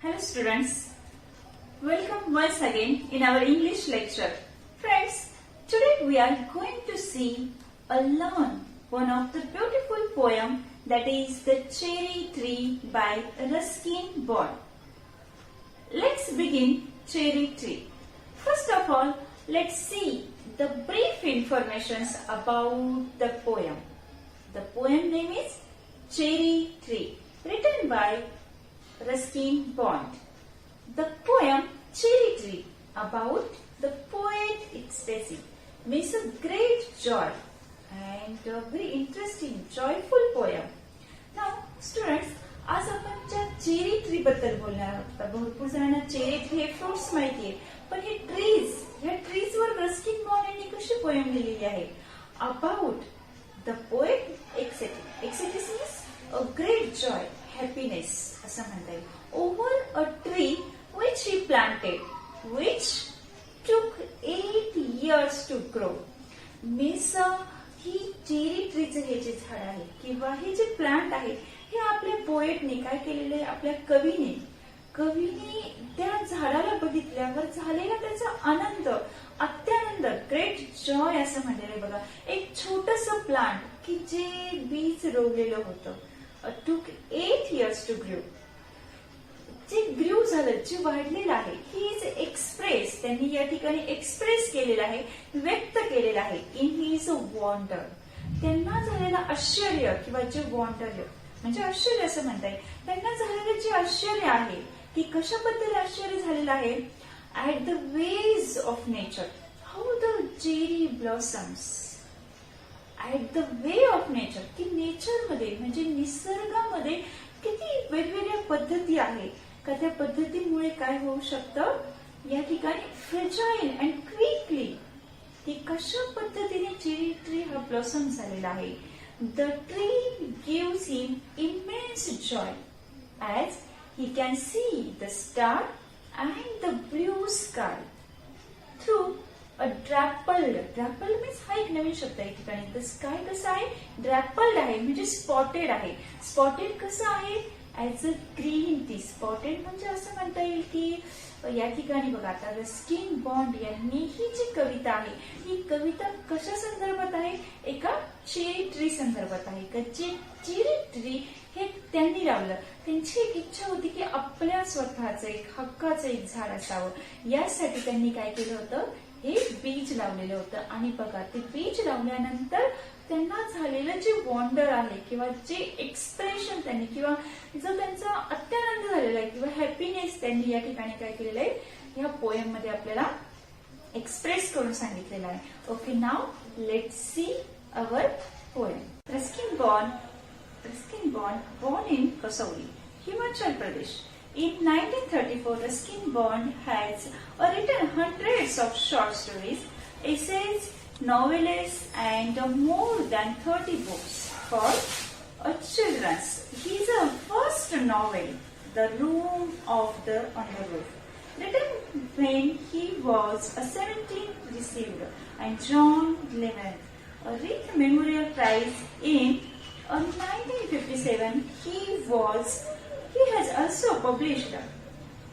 Hello students, welcome once again in our English lecture. Friends, today we are going to see learn one of the beautiful poem that is The Cherry Tree by Ruskin Bond. Let's begin Cherry Tree. First of all, let's see the brief informations about the poem. The poem name is Cherry Tree, written by Ruskin Bond. The poem Cherry Tree about the poet expressing means a great joy and a very interesting, joyful poem. Now, students, आज आपण ज्या cherry tree बद्दल बोलणार आहोत. भरपूर जणांना cherry tree हे fruits माहितीये, पण हे ट्रीज, या ट्रीज वर रस्किन बॉन्ड यांनी कशी पोएम लिहिलेली आहे about the poet ecstasy means a great joy, happiness असं म्हणता येईल. Over a tree which he planted, which took 8 years to grow. means ही चेरी ट्रीचं हे जे झाड आहे किंवा हे जे प्लांट आहे हे आपल्या पोएटने काय केलेलं आहे, आपल्या कवीने त्या झाडाला बघितल्यावर झालेला त्याचा आनंद, अत्यानंद, ग्रेट जॉय असं म्हणलेलं आहे बघा. एक छोटस प्लांट की जे बीज रोवलेलं होतं, टूक 8 years टू ग्रो, जे ग्रो झालं, जे वाढलेलं आहे, ही इज एक्सप्रेस, त्यांनी या ठिकाणी एक्सप्रेस केलेलं आहे, व्यक्त केलेलं आहे इन हिज वॉन्डर. त्यांना झालेलं आश्चर्य किंवा जे वॉन्डर म्हणजे आश्चर्य असं म्हणता येईल, त्यांना झालेलं जे आश्चर्य आहे की कशाबद्दल आश्चर्य झालेलं आहे, at the ways of nature, how the cherry blossoms at the way of nature, की नेचरमध्ये म्हणजे निसर्गामध्ये किती वेगवेगळ्या पद्धती आहेत का त्या पद्धतीमुळे काय होऊ शकतं या ठिकाणी फ्रेजाईल अँड क्विकली, की कशा पद्धतीने चेरी ट्री हा ब्लॉसम झालेला आहे. The tree gives him immense joy as he can see the star and the blue sky through a dappled means हा एक नवीन शब्द आहे ठिकाणी. द स्काय कसं आहे, ड्रॅपल्ड आहे म्हणजे स्पॉटेड आहे. स्पॉटेड कसं आहे, as a green tea. Spotted म्हणजे असं म्हणता येईल की या ठिकाणी बघा आता रस्किन बॉन्ड यांनी ही जी कविता आहे ही कविता कशा संदर्भात आहे, एका चेरी ट्री संदर्भात आहे. का जे चेरी ट्री हे त्यांनी लावलं, त्यांची एक इच्छा होती की आपल्या स्वतःचं एक हक्काचं एक झाड असावं, यासाठी त्यांनी काय केलं होतं, हे बीज लावलेलं होतं. आणि बघा ते बीज लावल्यानंतर त्यांना झालेलं जे वॉन्डर आहे किंवा जे एक्सप्रेशन त्यांनी किंवा जो त्यांचा अत्यानंद झालेला आहे किंवा हॅपीनेस त्यांनी या ठिकाणी काय केलेलं आहे या पोएम मध्ये आपल्याला एक्सप्रेस करून सांगितलेलं आहे. Okay, now let's see our poem. Ruskin bond born in Kasauli, Himachal Pradesh. In 1934, Ruskin Bond has written hundreds of short stories, essays, novellas, and more than 30 books for children's. His first novel, The Room on the Roof, written when he was 17, received a John Clement Reith Memorial Prize in 1957. He has also published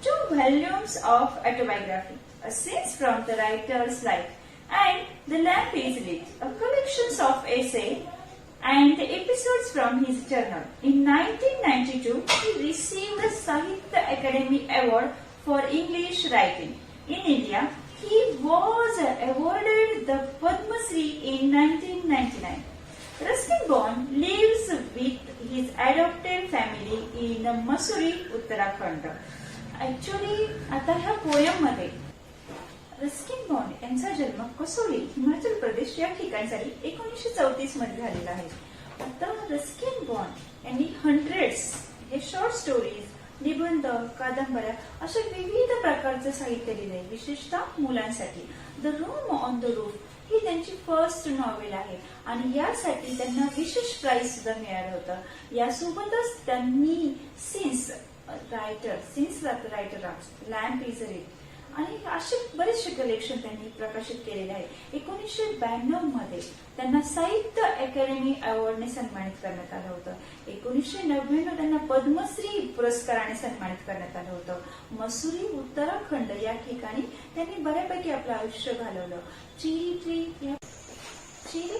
2 volumes of autobiography, scenes from the writer's life, and The Lamp is Lit, a collection of essays and episodes from his journal. In 1992, he received the Sahitya Academy Award for English Writing. In India, he was awarded the Padma Shri in 1999. Ruskin Bond lives with his adopted family in Mussoorie, Uttarakhand. Actually, आता ह्या poem मध्ये Ruskin bond यांचा जन्म कसोली, हिमाचल प्रदेश या ठिकाणी झाली 1934 मध्ये झालेला आहे. आता रस्किन बॉन्ड यांनी हंड्रेड्स हे शॉर्ट स्टोरीज, निबंध, कादंबऱ्या अशा विविध प्रकारचं साहित्य लिहिलंय, विशेषतः मुलांसाठी. The room on the roof ही त्यांची फर्स्ट नॉवेल आहे आणि यासाठी त्यांना विशेष प्राइज सुद्धा मिळालं होतं. यासोबतच त्यांनी since writer lamp is read आणि असे बरेचसे कलेक्शन त्यांनी प्रकाशित केलेले आहे. 1992 मध्ये त्यांना साहित्य अकॅडमी अवॉर्डने सन्मानित करण्यात आलं होतं. 1999 त्यांना पद्मश्री पुरस्काराने सन्मानित करण्यात आलं होतं. मसुरी उत्तराखंड या ठिकाणी त्यांनी बऱ्यापैकी आपलं आयुष्य घालवलं. चेरी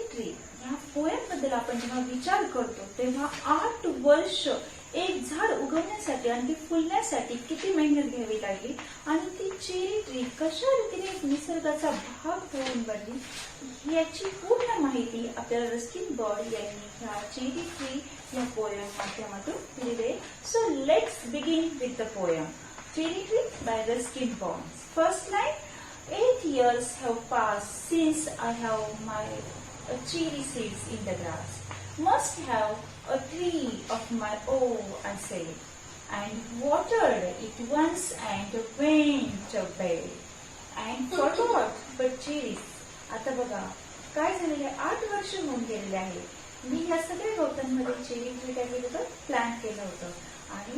ट्री या पोएम बद्दल आपण जेव्हा विचार करतो तेव्हा 8 वर्ष एक झाड उगवण्यासाठी आणि ते फुलण्यासाठी किती मेहनत घ्यावी लागली आणि ती चेरी ट्री कशा रीतीने निसर्गाचा भाग होऊन बनली याची पूर्ण माहिती आपल्याला रस्किन बॉन्ड यांनी ह्या चेरी ट्री या पोएम माध्यमातून दिलेली आहे. So let's begin with the poem cherry tree bye Ruskin bond. First line, 8 years have passed since I have my cherry seeds in the grass. Must have a tree of my own, I said, and watered it once and went away and forgot but cherries. आता बघा काय झालेले, 8 वर्ष होऊन गेलेले आहे. मी या सगळ्या गवतांमध्ये चेरी ट्री काय केलं होतं, प्लांट केलं होतं आणि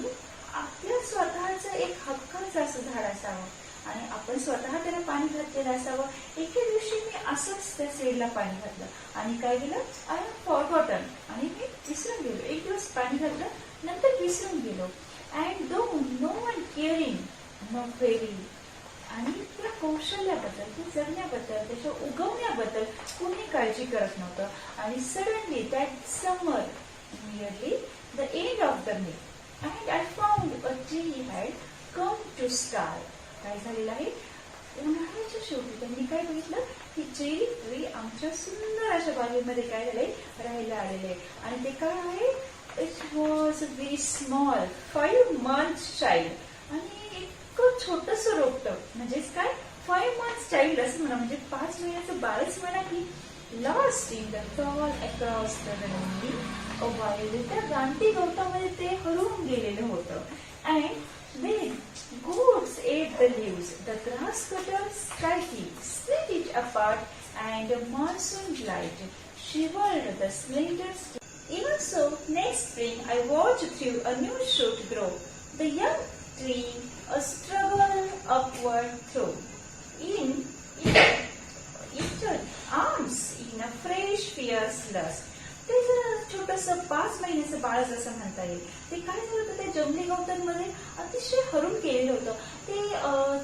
आपल्या स्वतःचं एक हक्काचं असं झाड असावं आणि आपण स्वतः त्याला पाणी घातलेलं असावं. एके दिवशी मी असंच त्या सीडला पाणी घातलं आणि काय केलं, आय हॅव फॉरगॉटन आणि मी विसरून गेलो. एक दिवस पाणी घातलं, नंतर विसरून गेलो. And though no one caring no fairy, आणि त्या कौशल्याबद्दल, ते जगण्याबद्दल, त्याच्या उगवण्याबद्दल कोणी काळजी करत नव्हतं. आणि suddenly that summer nearly the end of the May and I found a tree had come to sky. काय झालेलं आहे, उन्हाळ्याच्या शेवटी त्यांनी काय बघितलं की चेरी ट्री आमच्या सुंदर अशा बागेमध्ये काय झालंय, राहायला आलेले आहे. आणि ते काय आहे, it was very small 5 months child. आणि इतकं छोटस रोपट म्हणजेच काय 5 months चाइल्ड असं म्हणा, म्हणजे 5 महिन्याचं बाळच म्हणा की lost in the tall across the runway a wild. त्या रानटी गवतामध्ये ते हरवून गेलेलं होतं. And then goats ate the leaves. The grass cutters cut it, split it apart, and a monsoon light shivered the slender stem. Even so, next spring I watched through a new shoot grow. The young tree a struggle upward through. In eaten arms in a fresh fierce lust. ते जर छोटस 5 महिन्याचं बाळ असं म्हणता येईल. ते काय झालं होतं, त्या जंगली गवतांमध्ये अतिशय हरून केलेलं होतं. ते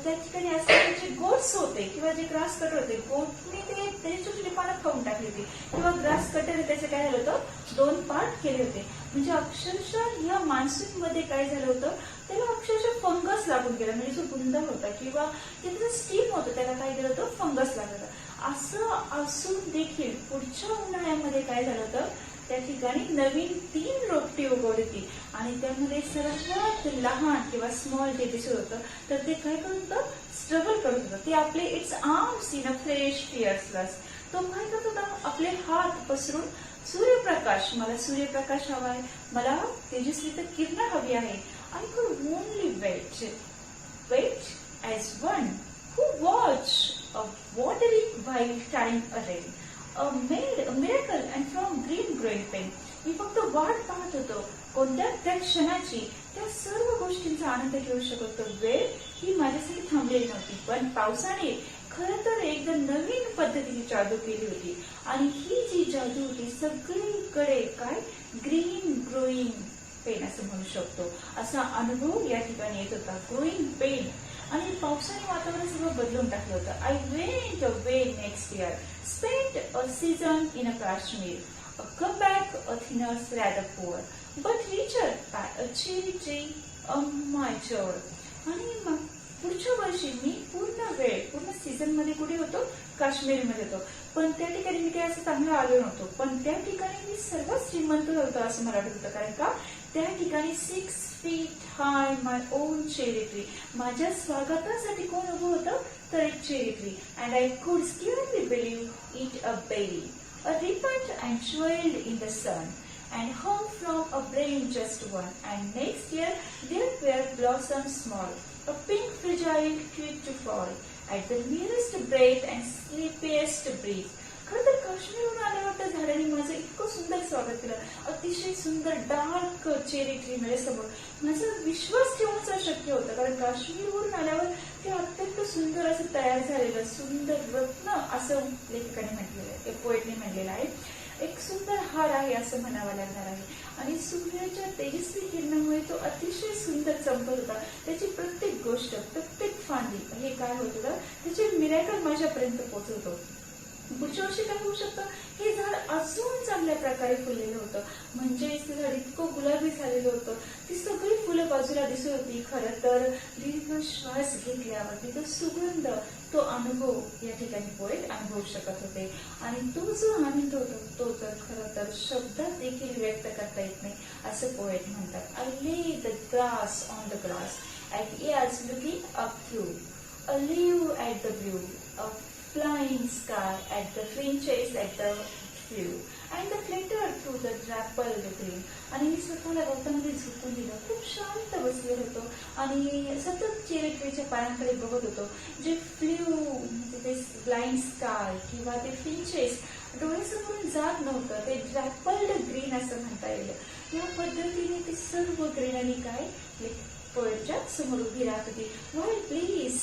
त्या ठिकाणी असलेले जे गोट्स होते किंवा जे ग्रास कटर होते, गोटने ते त्याची छोटी पानं खाऊन टाकली होती किंवा ग्रास कटर त्याचे काय झालं होतं, 2 पार्ट केले होते. म्हणजे अक्षरशः या मान्सून मध्ये काय झालं होतं, त्याला अक्षरशः फंगस लागून गेला. म्हणजे जो बुंदा होता किंवा त्याचं स्टीम होतं त्याला काय झालं होतं, फंगस लागलं होतं. असं असून देखील पुढच्या उन्हाळ्यामध्ये काय झालं होतं, त्या ठिकाणी नवीन 3 रोपटी उगवली होती आणि त्यामध्ये सर्वात लहान किंवा स्मॉल जे दिसत होतं तर ते काय करत होतं, स्ट्रगल करत होतं. ते आपले its arms in a fresh fearless. तो काय करत होता, आपले हात पसरून सूर्यप्रकाश, मला सूर्यप्रकाश हवा आहे, मला तेजस्वी तर किरण हवी आहे. I could only wait as one who watch a watering while time array, made a miracle and from green growing pain. मी फक्त वाट पाहत होतो कोणत्या त्या क्षणाची, त्या सर्व गोष्टींचा आनंद घेऊ शकत होतो. वेळ ही माझ्यासाठी थांबलेली नव्हती, पण पावसाने खरं तर एकदम नवीन पद्धतीची जादू केली होती. आणि ही जी जादू होती सगळीकडे काय ग्रीन ग्रोईंग पेन असं म्हणू शकतो, असा अनुभव या ठिकाणी येत होता. Growing pain. आणि पावसाने वातावरण सगळं बदलून टाकलं होतं. I went away next year, spent a season in a Kashmir, come back a thinners rather poor but richer by a cherry tree on my shore. आणि मग पुढच्या वर्षी मी पूर्ण सीझन मध्ये कुठे होतो, काश्मीरमध्ये होतो. पण त्या ठिकाणी मी काही असं चांगलं आलो नव्हतो, पण त्या ठिकाणी मी सर्वात श्रीमंत होतो असं मला वाटत होतं. कारण का त्या ठिकाणी 6 feet high my own cherry tree. माझ्या स्वागतासाठी कोण उभं होतं, तर एक cherry tree. And I could scarcely believe it a baby, a ripened and swelled in the sun, and hung from a branch just one. And next year there were blossoms small, a pink fragile quick to fall at the nearest breath and sleepiest breeze. खरं तर काश्मीरहून आल्यावर त्या झाडाने माझं इतकं सुंदर स्वागत केलं. अतिशय सुंदर डार्क चेरी ट्री माझ्यासमोर. माझा विश्वास ठेवणं शक्य होतं, कारण काश्मीरवरून आल्यावर ते अत्यंत सुंदर असं तयार झालेलं सुंदर रत्न असं लेखकाने म्हटलेलं आहे, पोएटने म्हटलेलं आहे. एक सुंदर हार आहे असं म्हणावं लागणार आहे. आणि सूर्याच्या तेजस्वी किरणामुळे तो अतिशय सुंदर चमकत होता. त्याची प्रत्येक गोष्ट, प्रत्येक फांदी हे काय होत होतं, त्याचे मिरॅकल माझ्यापर्यंत पोहोचत होतं. पुढच्या वर्षी काय होऊ शकतं, हे झाड अजून चांगल्या प्रकारे फुललेलं होतं. म्हणजे ते झाड इतकं गुलाबी झालेलं होतं, ती सगळी फुलं बाजूला दिसत होती. खरं तर दीर्घ श्वास घेतल्यावर तो सुगंध, तो अनुभव या ठिकाणी पोएट अनुभवू शकत होते. आणि तो जो आनंद होता तो तर खरं तर शब्दात देखील व्यक्त करता येत नाही असं पोएट म्हणतात. I lay the grass on the grass at ears looking up through, a leaf at the blue, a flying sky at the finches at the view, and the flitter through the dappled green. आणि मी स्वतःला गवतामध्ये झोपून दिलं, खूप शांत बसले होतो आणि सतत चेरीट्रीच्या पायांकडे बघत होतो. जे फ्ल्यू म्हणजे ते ब्लाइंड स्काय किंवा ते फिंचेस डोळ्यासमोरून जात नव्हतं, ते ड्रॅपल्ड ग्रीन असं म्हणता येईल. या पद्धतीने ते सर्व ग्रीनरी काय पोएटच्या समोर उभी राहत होती. While bliss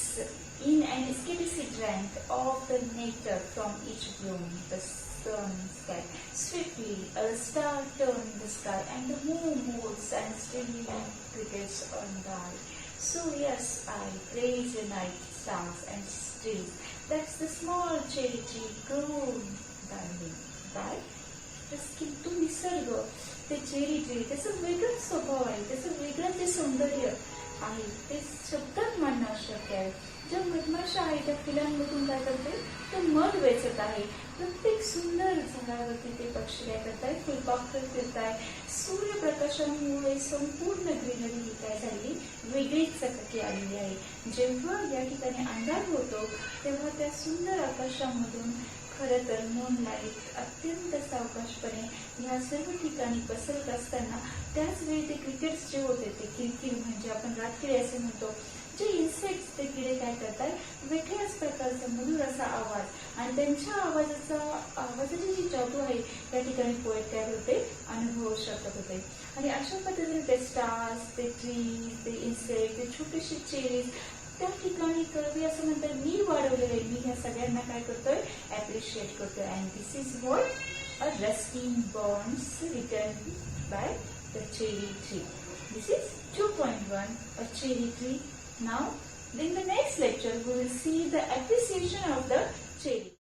in an escapistic drank of the nectar from each bloom, the sun sky swiftly, a star turned the sky, and the moon moves and stringing crickets on by. So yes, I praise the night stars and trees. That's the small cherry tree grown by me. By तो निसर्ग, ते cherry tree, त्याचं वेगळं स्वभाव आहे, त्याचं वेगळं ते सौंदर्य आहे, ते शब्दात मांडणं अशक्य आहे. ज्या मधमाशा आहे त्या फुलांमधून काय करते, तो मध वेचत आहे. प्रत्येक सुंदर झाडावरती ते पक्षी काय करताय, फुलपाखरं फिरताय. सूर्यप्रकाशामुळे संपूर्ण ग्रीनरी ही काय झाली, वेगळीच चककी आलेली आहे. जेव्हा या ठिकाणी अंधार होतो तेव्हा त्या सुंदर आकाशामधून खरं तर मूनलाईट अत्यंत सावकाशपणे ह्या सर्व ठिकाणी पसरत असताना त्याच वेळी ते क्रिकेट्स जे होते ते किलकिल म्हणजे आपण रातकिडे असे म्हणतो, जे इन्सेक्ट्स ते किडे काय करतात, वेगळ्याच प्रकारचा मधुर असा आवाज आणि त्यांच्या आवाजाची जी जादू आहे त्या ठिकाणी पोएट काय होते, अनुभवू शकत होते. आणि अशा पद्धतीने ते स्टार्स, ते ट्रीज, ते इन्सेक्ट, ते छोटेसे चेरीज त्या ठिकाणी कवी असं म्हणतात, मी वाढवलेलं आहे, मी ह्या सगळ्यांना काय करतोय, ॲप्रिशिएट करतोय. And this is what a rusting bonds return by the cherry tree. This is 2.1, a cherry tree. Now, in the next lecture, we will see the appreciation of the cherry.